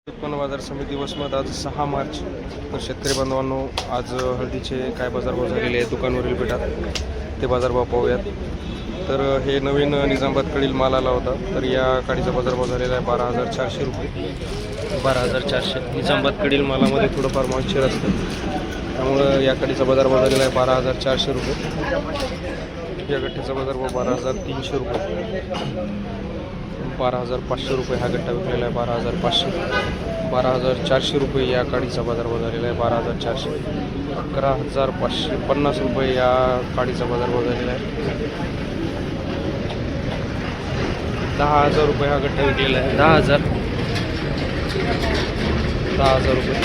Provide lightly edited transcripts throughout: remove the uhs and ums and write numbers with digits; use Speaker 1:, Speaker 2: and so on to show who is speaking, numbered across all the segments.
Speaker 1: उत्पन्न बाजार समिती वसमत आज 6 मार्च. तर शेतकरी बांधवांनो, आज हळदीचे काय बाजारभाव झालेले आहेत दुकानवरील पेठात ते बाजारभाव पाहूयात. तर हे नवीन निजामाबादकडील माल आला होता. तर या काडीचा बाजारभाव झालेला आहे 12,400 रुपये. 12,400. निजामाबादकडील मालामध्ये थोडंफार मॉइश्चर असतं, त्यामुळं या काडीचा बाजारभाव झालेला आहे 12,400 रुपये. या गठ्ठ्याचा बाजारभाव 12,300 रुपये. 12,500 रुपये हा गट्टा विकलेला आहे. 12,500. 12,400 रुपये या काडीचा बाजारभाव झालेला आहे. 12,400. 11,550 रुपये या काडीचा बाजारभाव झालेला आहे. 10,000 रुपये हा गट्टा विकलेला आहे. 10,000 रुपये.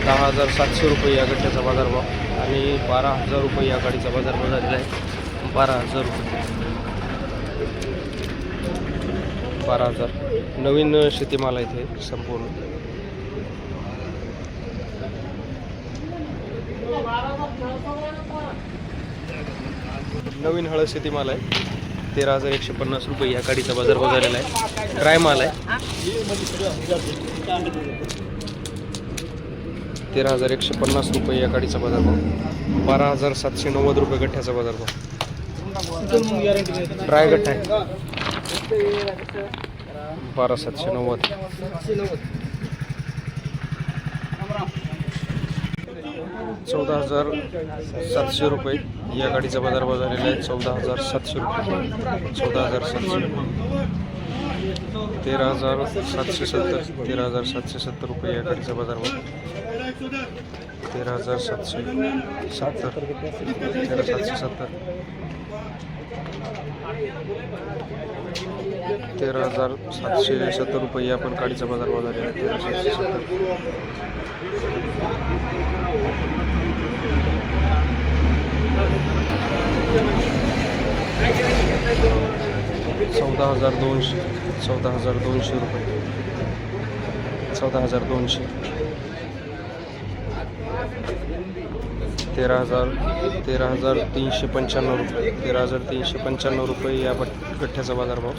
Speaker 1: 10,700 रुपये या गट्ट्याचा बाजारभाव आणि 12,000 रुपये या काडीचा बाजारभाव झालेला आहे. 12,000 रुपये. 12,000. नवीन शेतीमाल आहे इथे संपूर्ण. नवीन हळद शेतीमाल आहे. 13,150 रुपये या काडीचा बाजारभाव झालेला आहे. ड्राय माल आहे. 13,150 रुपये या काडीचा बाजारभाव. 12,790 रुपये गठ्ठ्याचा बाजारभाव. ड्राय गठ्ठा आहे. 12,790. 14,700 रुपये या गाडीचा बाजारभाव झालेला आहे. 14,700 रुपये. 14,700. 13,770. 13,770 रुपये या गाडीचा बाजारभाव. 13,770. 13,770. 13,770 रुपये या पण काडीचा बाजारभाव झालेला आहे. 13,770. 14,200. 14,200 रुपये. 14,200. 13,395 रुपये. 13,395 रुपये या गठ्ठ्याचा बाजारभाव.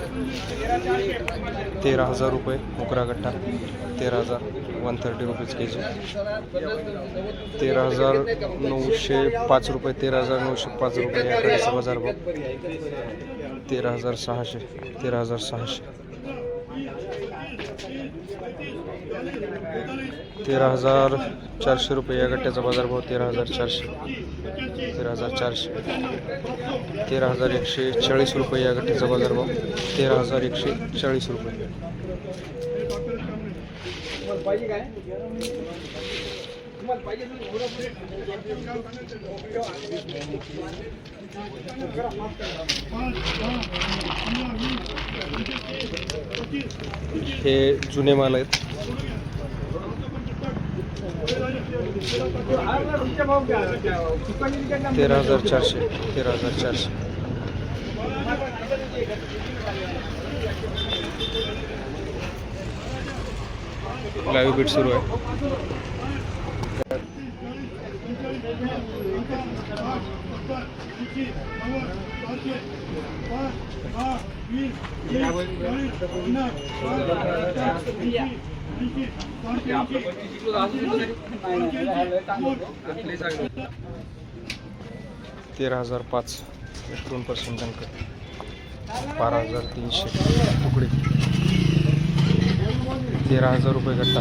Speaker 1: 13,000 रुपये मोकरा गठ्ठा. 13,000. 130 रुपीज के जी. 13,905 रुपये. 13,905 रुपये या काडीचा बाजारभाव. 13,600. 13,600. 13,400 रुपये या गट्ट्याचा बाजारभाव. 13,400. 13,400. 13,140 रुपये या गट्ट्याचा बाजारभाव. 13,140 रुपये. हे जुने माल आहेत. 13,400. 13,400. लाईव्ह बीट सुरू आहे. $13,005 2% अंक. 12,300 तुकडे. 13,000 रुपये गट्टा.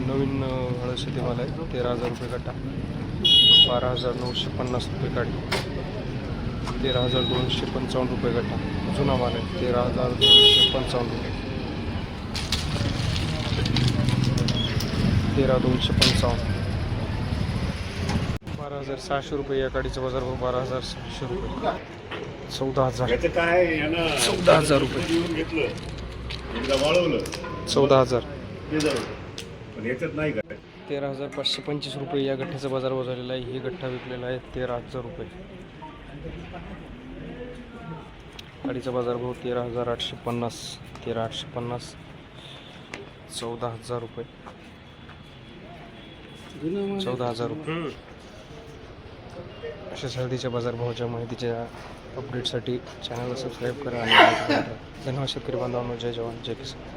Speaker 1: नवीन हळद शेतीमाल आहे. 13,000 रुपये गट्टा. 12,950 रुपये काडी. 13,255 रुपये गट्टा. जुना माल आहे. 13,255 रुपये. 13,255. 12,600 रुपये या काडीचा बाजारभाव. 12,600 रुपये. 14,000. 14,000 रुपये. 14,000. 13,525 रुपये या गठ्ठ्याचा बाजारभाव झालेला आहे. ही गठ्ठा विकलेला आहे 13,000 रुपये. काडीचा बाजारभाव 13,850. 13,850. 14,000 रुपये. 14,000 रुपये. अशा हळदीच्या बाजारभावाच्या माहितीच्या अपडेटसाठी चॅनलला सबस्क्राईब करा आणि धन्यवाद शेतकरी बांधवांनो. जय जवान जय किसान.